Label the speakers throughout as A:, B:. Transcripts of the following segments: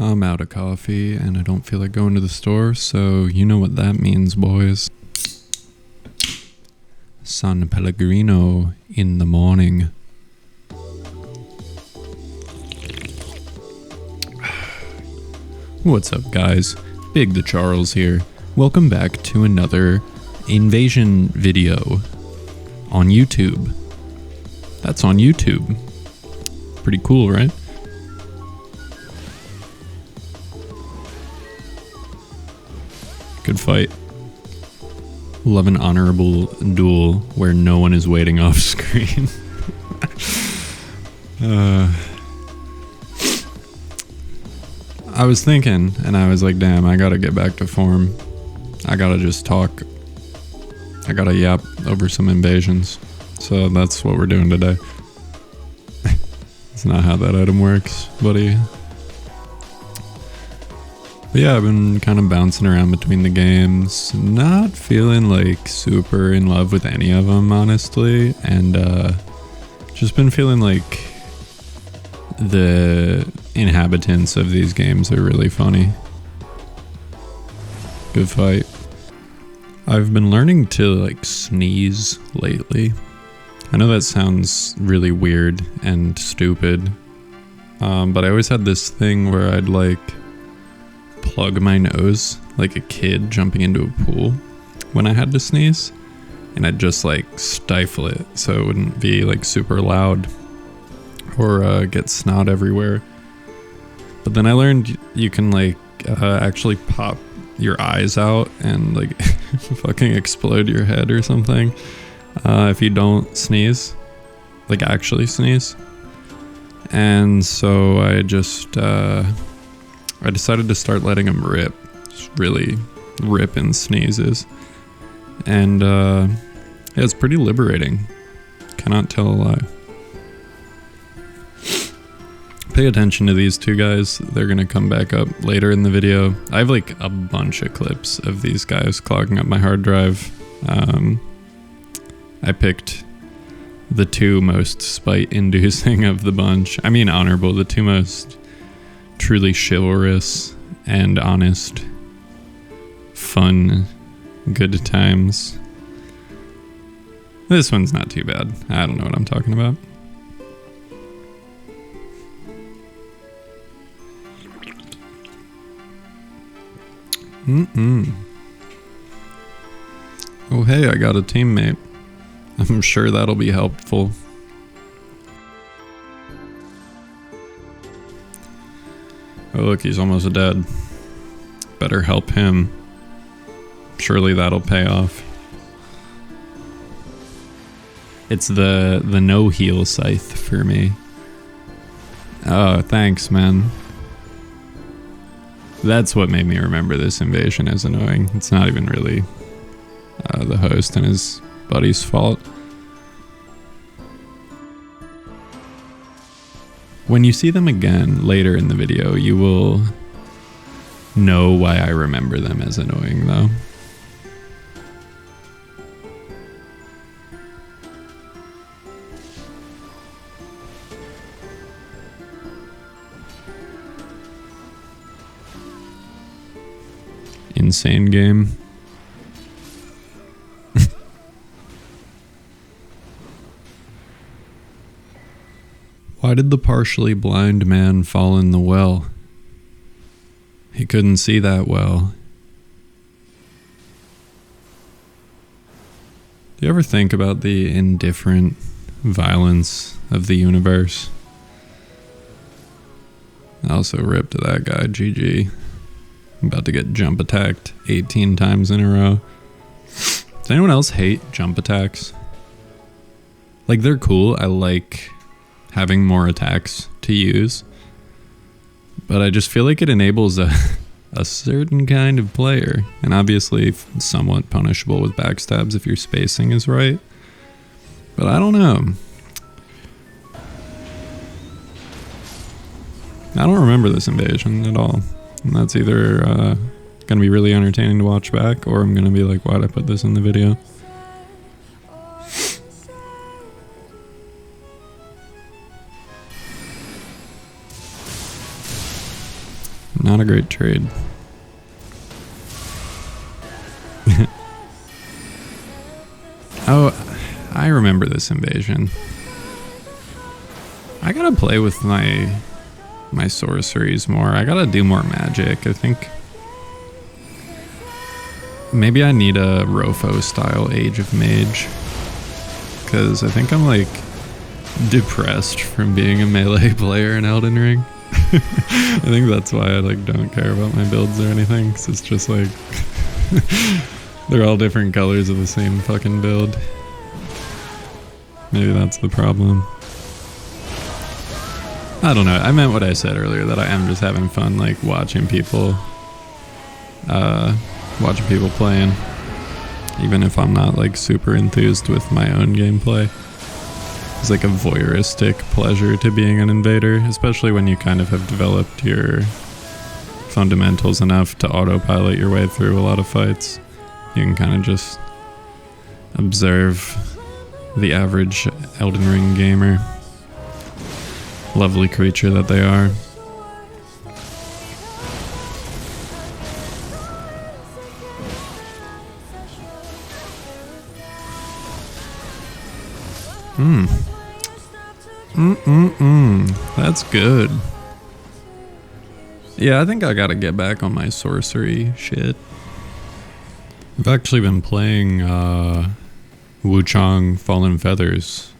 A: I'm out of coffee and I don't feel like going to the store, so you know what that means, boys. San Pellegrino in the morning. What's up, guys? Big the Charles here. Welcome back to another invasion video on YouTube. That's on YouTube. Pretty cool, right? Good fight. Love an honorable duel where no one is waiting off screen. I was thinking, and I was like, damn, I gotta get back to form. I gotta just talk. I gotta yap over some invasions. So that's what we're doing today. It's not how that item works, buddy. But yeah, I've been kind of bouncing around between the games, not feeling like super in love with any of them, honestly, and just been feeling like the inhabitants of these games are really funny. Good fight. I've been learning to like sneeze lately. I know that sounds really weird and stupid, but I always had this thing where I'd like plug my nose like a kid jumping into a pool when I had to sneeze, and I'd just like stifle it so it wouldn't be like super loud or get snot everywhere. But then I learned you can like actually pop your eyes out and like fucking explode your head or something if you don't sneeze, like actually sneeze. And so I just I decided to start letting them rip, just really rip in sneezes, and yeah, it's pretty liberating, cannot tell a lie. Pay attention to these two guys, they're gonna come back up later in the video. I have like a bunch of clips of these guys clogging up my hard drive. I picked the two most spite-inducing of the bunch, I mean honorable, the two most truly chivalrous and honest, fun, good times. This one's not too bad. I don't know what I'm talking about. Oh hey, I got a teammate. I'm sure that'll be helpful. Oh look, he's almost dead. Better help him. Surely that'll pay off. It's the no heal scythe for me. Oh, thanks, man. That's what made me remember this invasion as annoying. It's not even really the host and his buddy's fault. When you see them again later in the video, you will know why I remember them as annoying, though. Insane game. Why did the partially blind man fall in the well? He couldn't see that well. Do you ever think about the indifferent violence of the universe? I also ripped to that guy, GG. I'm about to get jump attacked 18 times in a row. Does anyone else hate jump attacks? Like, they're cool. I like having more attacks to use, but I just feel like it enables a certain kind of player, and obviously somewhat punishable with backstabs if your spacing is right, but I don't know. I don't remember this invasion at all, and that's either gonna be really entertaining to watch back, or I'm gonna be like, why'd I put this in the video? Not a great trade. Oh, I remember this invasion. I gotta play with my sorceries more. I gotta do more magic, I think. Maybe I need a Rofo style Age of Mage. Because I think I'm like depressed from being a melee player in Elden Ring. I think that's why I like don't care about my builds or anything. 'Cause it's just like they're all different colors of the same fucking build. Maybe that's the problem. I don't know. I meant what I said earlier, that I am just having fun like watching people playing, even if I'm not like super enthused with my own gameplay. It's like a voyeuristic pleasure to being an invader, especially when you kind of have developed your fundamentals enough to autopilot your way through a lot of fights. You can kind of just observe the average Elden Ring gamer. Lovely creature that they are. That's good. Yeah, I think I gotta get back on my sorcery shit. I've actually been playing Wuchang Fallen Feathers.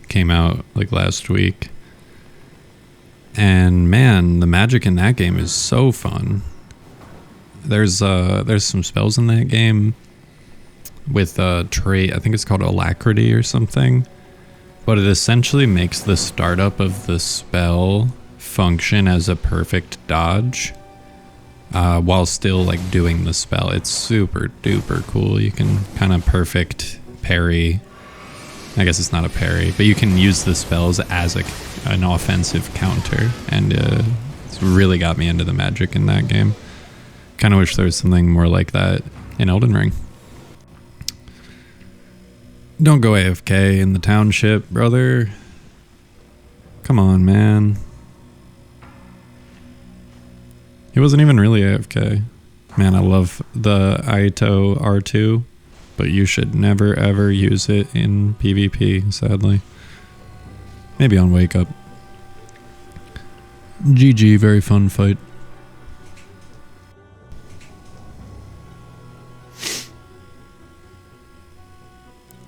A: Came out like last week. And man, the magic in that game is so fun. There's some spells in that game with a trait, I think it's called Alacrity or something. But it essentially makes the startup of the spell function as a perfect dodge while still like doing the spell. It's super duper cool. You can kind of perfect parry. I guess it's not a parry, but you can use the spells as an offensive counter, and it's really got me into the magic in that game. Kind of wish there was something more like that in Elden Ring. Don't go AFK in the township, brother. Come on, man. He wasn't even really AFK. Man, I love the Aito R2, but you should never ever use it in PvP, sadly. Maybe on Wake Up. GG, very fun fight.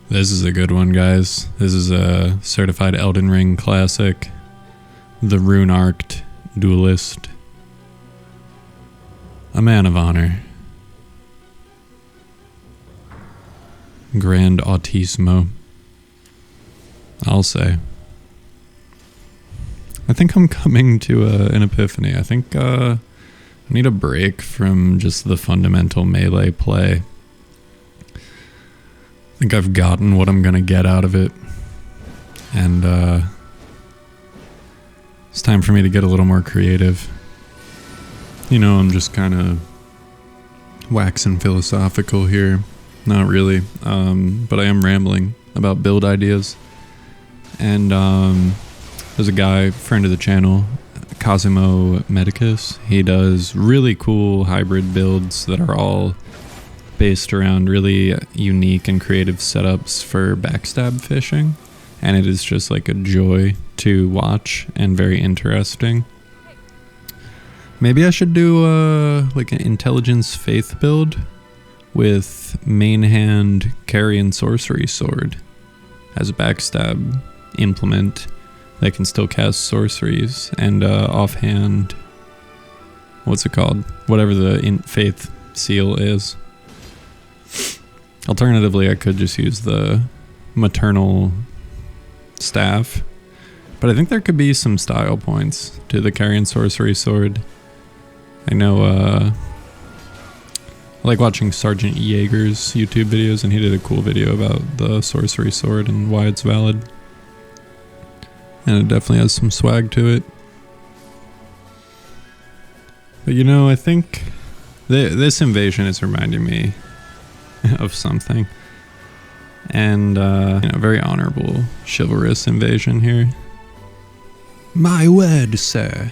A: This is a good one, guys. This is a certified Elden Ring classic. The Rune-Arced Duelist. A man of honor. Grand Autismo. I'll say. I think I'm coming to an epiphany. I think I need a break from just the fundamental melee play. I think I've gotten what I'm gonna get out of it, and it's time for me to get a little more creative. You know, I'm just kind of waxing philosophical here. Not really, but I am rambling about build ideas. And there's a guy, friend of the channel, Cosimo Medicus. He does really cool hybrid builds that are all based around really unique and creative setups for backstab fishing, and it is just like a joy to watch and very interesting. Maybe I should do like an intelligence faith build with main hand carry and sorcery sword as a backstab implement that can still cast sorceries, and offhand, what's it called? Whatever the faith seal is. Alternatively, I could just use the maternal staff, but I think there could be some style points to the carry and sorcery sword. I know, I like watching Sergeant Jaeger's YouTube videos, and he did a cool video about the sorcery sword and why it's valid. And it definitely has some swag to it. But you know, I think this invasion is reminding me of something. And, you know, very honorable, chivalrous invasion here. My word, sir.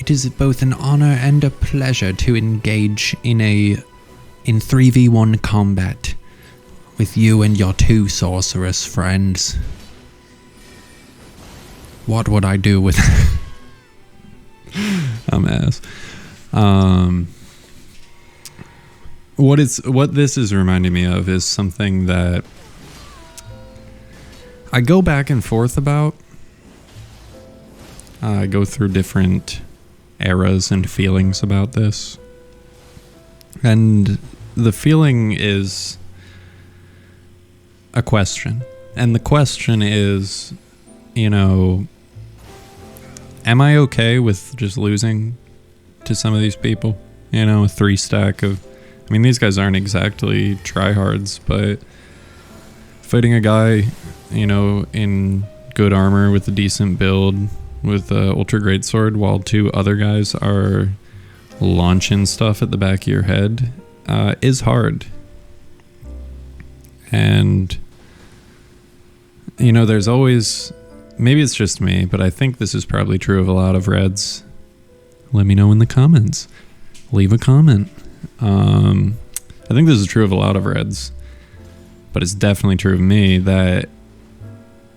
A: It is both an honor and a pleasure to engage in 3v1 combat with you and your two sorceress friends. What would I do with I'm ass. What this is reminding me of is something that I go back and forth about. I go through different eras and feelings about this. And the feeling is a question. And the question is, am I okay with just losing to some of these people? A 3-stack of... I mean, these guys aren't exactly tryhards, but fighting a guy, in good armor with a decent build with a ultra great sword while 2 other guys are launching stuff at the back of your head is hard. And, there's always... Maybe it's just me, but I think this is probably true of a lot of Reds. Let me know in the comments. Leave a comment. I think this is true of a lot of Reds, but it's definitely true of me that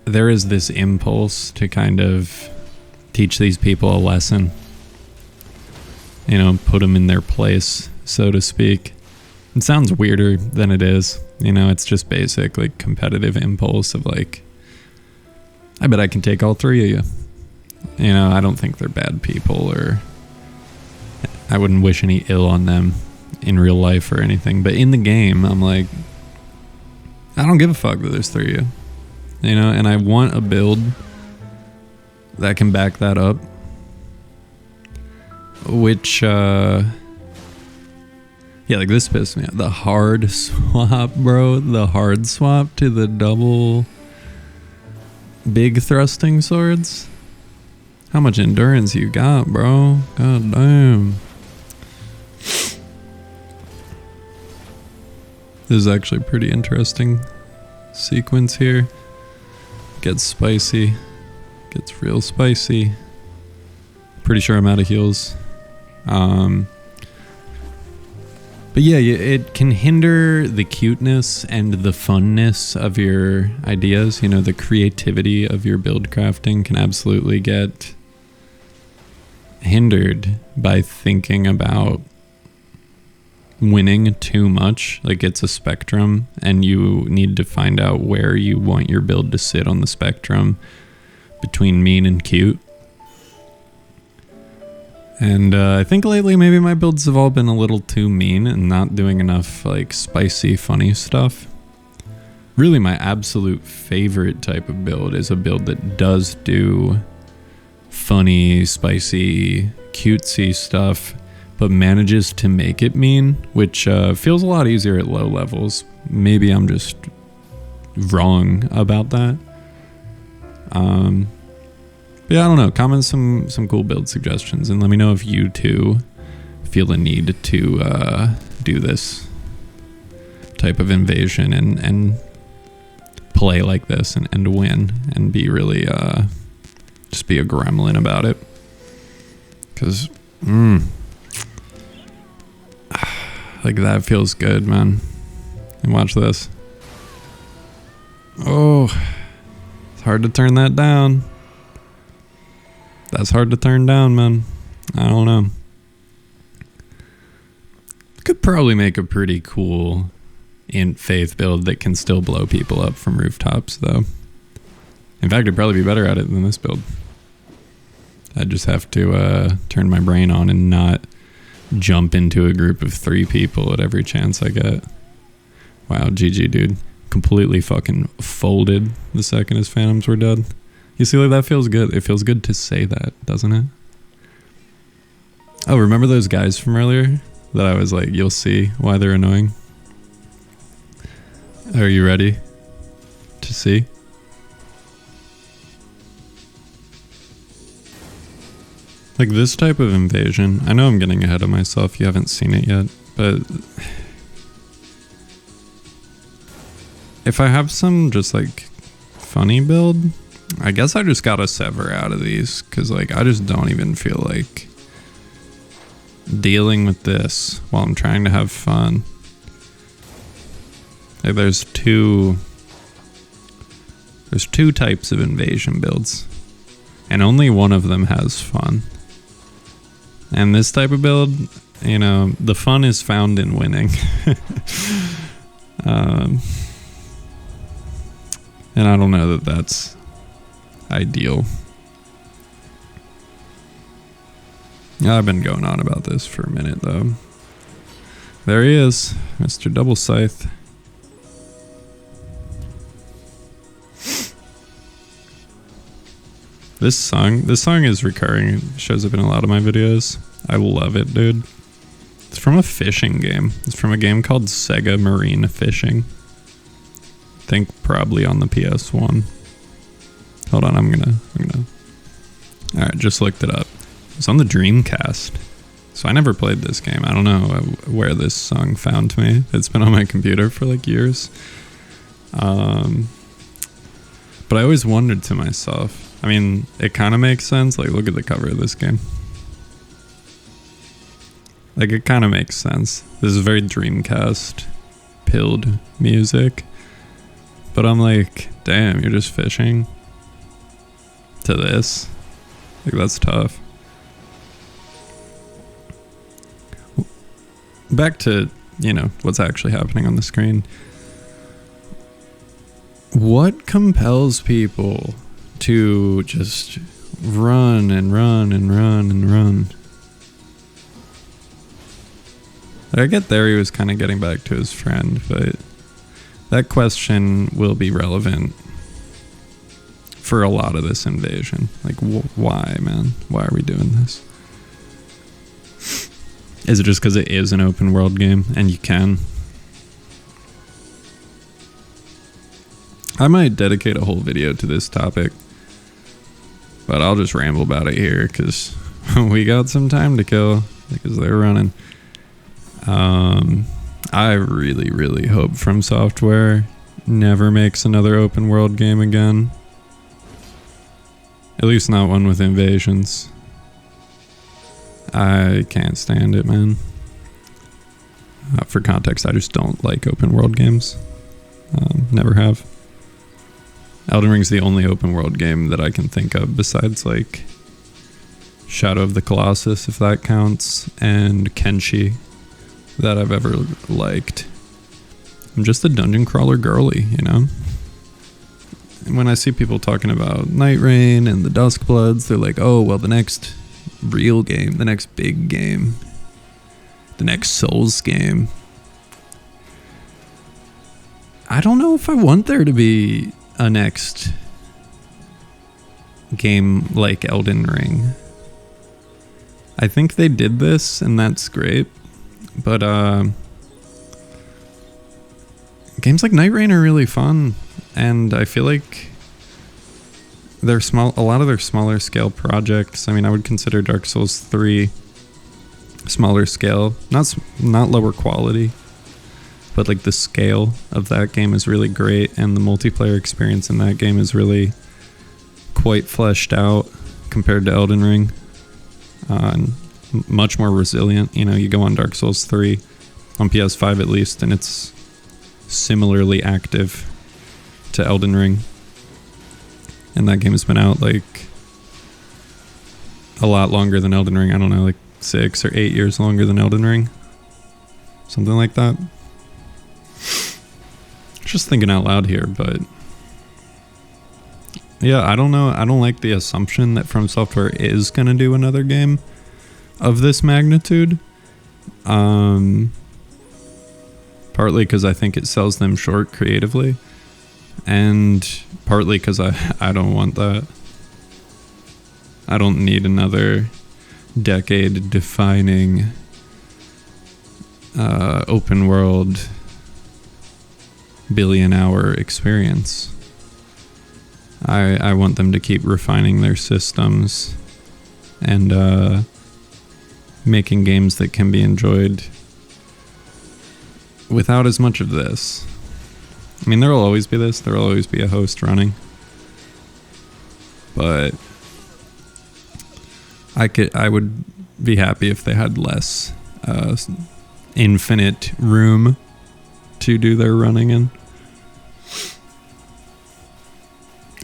A: there is this impulse to kind of teach these people a lesson. Put them in their place, so to speak. It sounds weirder than it is. It's just basic, competitive impulse of I bet I can take all 3 of you. I don't think they're bad people, or I wouldn't wish any ill on them in real life or anything. But in the game, I'm I don't give a fuck that there's 3 of you. And I want a build that can back that up. Which, this pissed me off. The hard swap, bro. The hard swap to the double... big thrusting swords? How much endurance you got, bro? God damn. This is actually a pretty interesting sequence here. Gets spicy. Gets real spicy. Pretty sure I'm out of heals. But yeah, it can hinder the cuteness and the funness of your ideas. The creativity of your build crafting can absolutely get hindered by thinking about winning too much. It's a spectrum, and you need to find out where you want your build to sit on the spectrum between mean and cute. And I think lately maybe my builds have all been a little too mean and not doing enough spicy, funny stuff. Really, my absolute favorite type of build is a build that does do funny, spicy, cutesy stuff, but manages to make it mean, which feels a lot easier at low levels. Maybe I'm just wrong about that. But yeah, I don't know. Comment some cool build suggestions, and let me know if you too feel the need to do this type of invasion and play like this and win and be really just be a gremlin about it. Because that feels good, man. And watch this. Oh, it's hard to turn that down. That's hard to turn down, man. I don't know. Could probably make a pretty cool int faith build that can still blow people up from rooftops, though. In fact, I'd probably be better at it than this build. I just have to turn my brain on and not jump into a group of 3 people at every chance I get. Wow, GG, dude. Completely fucking folded the second his phantoms were dead. You see, that feels good. It feels good to say that, doesn't it? Oh, remember those guys from earlier? That I was you'll see why they're annoying. Are you ready to see? This type of invasion, I know I'm getting ahead of myself, you haven't seen it yet, but if I have some just funny build, I guess I just gotta sever out of these, because I just don't even feel like dealing with this while I'm trying to have fun. Like there's two types of invasion builds, and only one of them has fun. And this type of build, you know, the fun is found in winning. And I don't know that that's ideal. I've been going on about this for a minute though. There he is, Mr. Double Scythe. This song is recurring. It shows up in a lot of my videos. I love it, dude. It's from a fishing game. It's from a game called Sega Marine Fishing. I think probably on the PS1. Hold on, I'm gonna. Alright, just looked it up. It's on the Dreamcast. So I never played this game. I don't know where this song found me. It's been on my computer for like years. But I always wondered to myself, I mean, it kind of makes sense. Like, look at the cover of this game. Like, it kind of makes sense. This is very Dreamcast pilled music. But I'm like, damn, you're just fishing to this? Like, that's tough. Back to, you know, what's actually happening on the screen. What compels people to just run and run and run and run? I get there he was kind of getting back to his friend, but that question will be relevant for a lot of this invasion. Like, why, man? Why are we doing this? Is it just because it is an open world game and you can? I might dedicate a whole video to this topic, but I'll just ramble about it here because we got some time to kill because they're running. I really, really hope From Software never makes another open world game again. At least not one with invasions. I can't stand it, man. For context, I just don't like open world games. Never have. Elden Ring's the only open world game that I can think of besides like Shadow of the Colossus, if that counts, and Kenshi, that I've ever liked. I'm just a dungeon crawler girly, you know? And when I see people talking about Night Rain and the Duskbloods, they're like, oh, well, the next real game, the next big game, the next Souls game. I don't know if I want there to be a next game like Elden Ring. I think they did this and that's great, but games like Night Rain are really fun, and I feel like they're small. A lot of their smaller scale projects. I mean, I would consider Dark Souls 3 smaller scale, not lower quality, but like the scale of that game is really great, and the multiplayer experience in that game is really quite fleshed out compared to Elden Ring. Much more resilient. You know, you go on Dark Souls 3 on PS5 at least, and it's similarly active to Elden Ring. And that game has been out like a lot longer than Elden Ring. I don't know, like 6 or 8 years longer than Elden Ring. Something like that. Just thinking out loud here, but yeah, I don't know. I don't like the assumption that From Software is going to do another game of this magnitude. Partly because I think it sells them short creatively, and partly because I don't want that. I don't need another decade-defining open world billion-hour experience. I want them to keep refining their systems and making games that can be enjoyed without as much of this. I mean, there will always be this. There will always be a host running. But I would be happy if they had less infinite room to do their running in.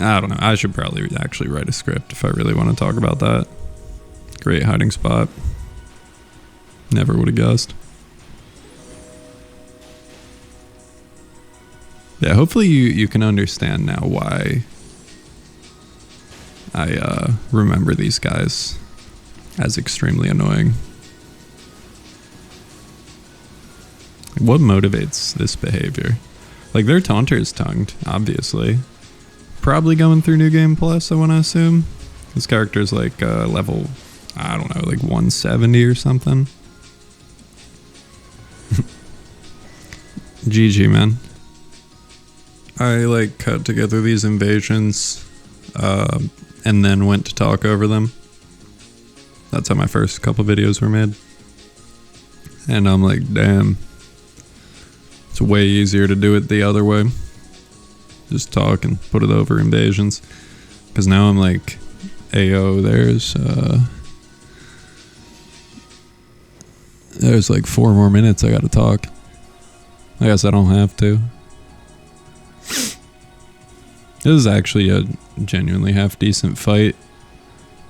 A: I don't know. I should probably actually write a script if I really want to talk about that. Great hiding spot. Never would have guessed. Yeah, hopefully you can understand now why I remember these guys as extremely annoying. What motivates this behavior? Like, their taunter is tongued, obviously. Probably going through New Game Plus, I want to assume. This character's like level, I don't know, like 170 or something. GG, man. I like cut together these invasions and then went to talk over them. That's how my first couple videos were made. And I'm like, damn. It's way easier to do it the other way. Just talk and put it over invasions. Because now I'm like, ayo, there's like 4 more minutes I gotta talk. I guess I don't have to. This is actually a genuinely half decent fight.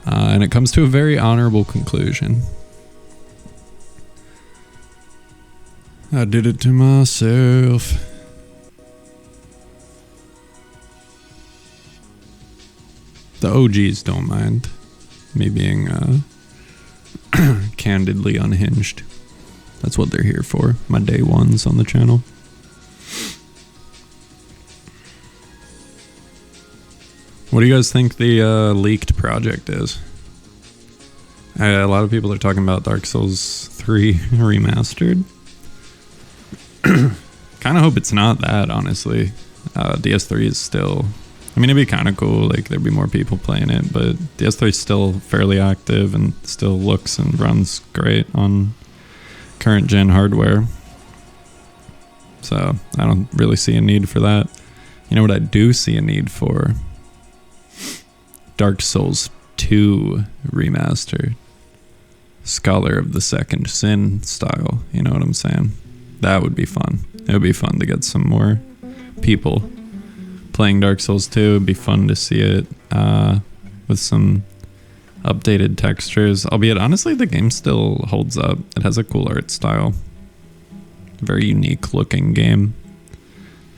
A: And it comes to a very honorable conclusion. I did it to myself. The OGs don't mind me being candidly unhinged. That's what they're here for. My day ones on the channel. What do you guys think the leaked project is? A lot of people are talking about Dark Souls 3 remastered. Kind of hope it's not that, honestly. DS3 is still... I mean, it'd be kind of cool, like, there'd be more people playing it, but DS3 is still fairly active and still looks and runs great on current gen hardware. So, I don't really see a need for that. You know what I do see a need for? Dark Souls 2 remastered. Scholar of the Second Sin style, you know what I'm saying? That would be fun. It would be fun to get some more people playing Dark Souls 2. It'd be fun to see it with some updated textures. Albeit, honestly, the game still holds up. It has a cool art style. Very unique looking game.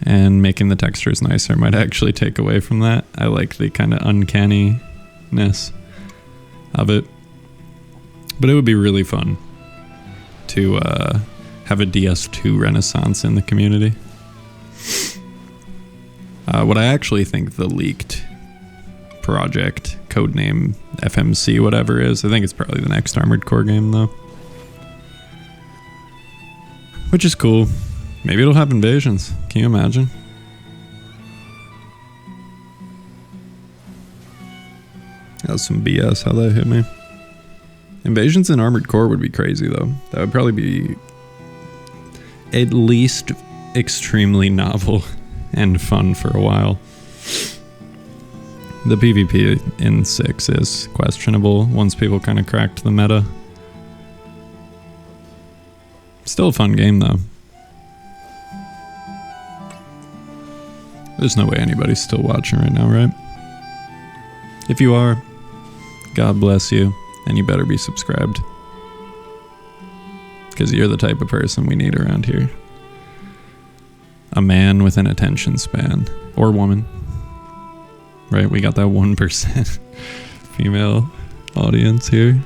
A: And making the textures nicer might actually take away from that. I like the kind of uncanniness of it. But it would be really fun to have a DS2 renaissance in the community. What I actually think the leaked project, codename FMC, whatever is, I think it's probably the next Armored Core game, though. Which is cool. Maybe it'll have invasions. Can you imagine? That was some BS how that hit me. Invasions in Armored Core would be crazy, though. That would probably be at least extremely novel and fun for a while. The PvP in 6 is questionable once people kind of cracked the meta. Still a fun game, though. There's no way anybody's still watching right now, right? If you are, God bless you, and you better be subscribed. Because you're the type of person we need around here. A man with an attention span. Or woman. Right, we got that 1% female audience here.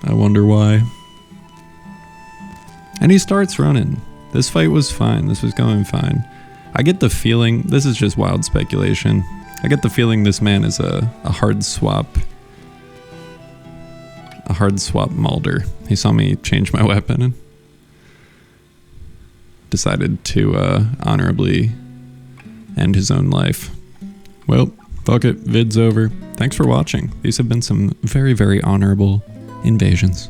A: I wonder why. And he starts running. This fight was fine. This was going fine. I get the feeling, this is just wild speculation, I get the feeling this man is a hard swap Mulder. He saw me change my weapon and decided to honorably end his own life. Well, fuck it, vid's over. Thanks for watching. These have been some very, very honorable invasions.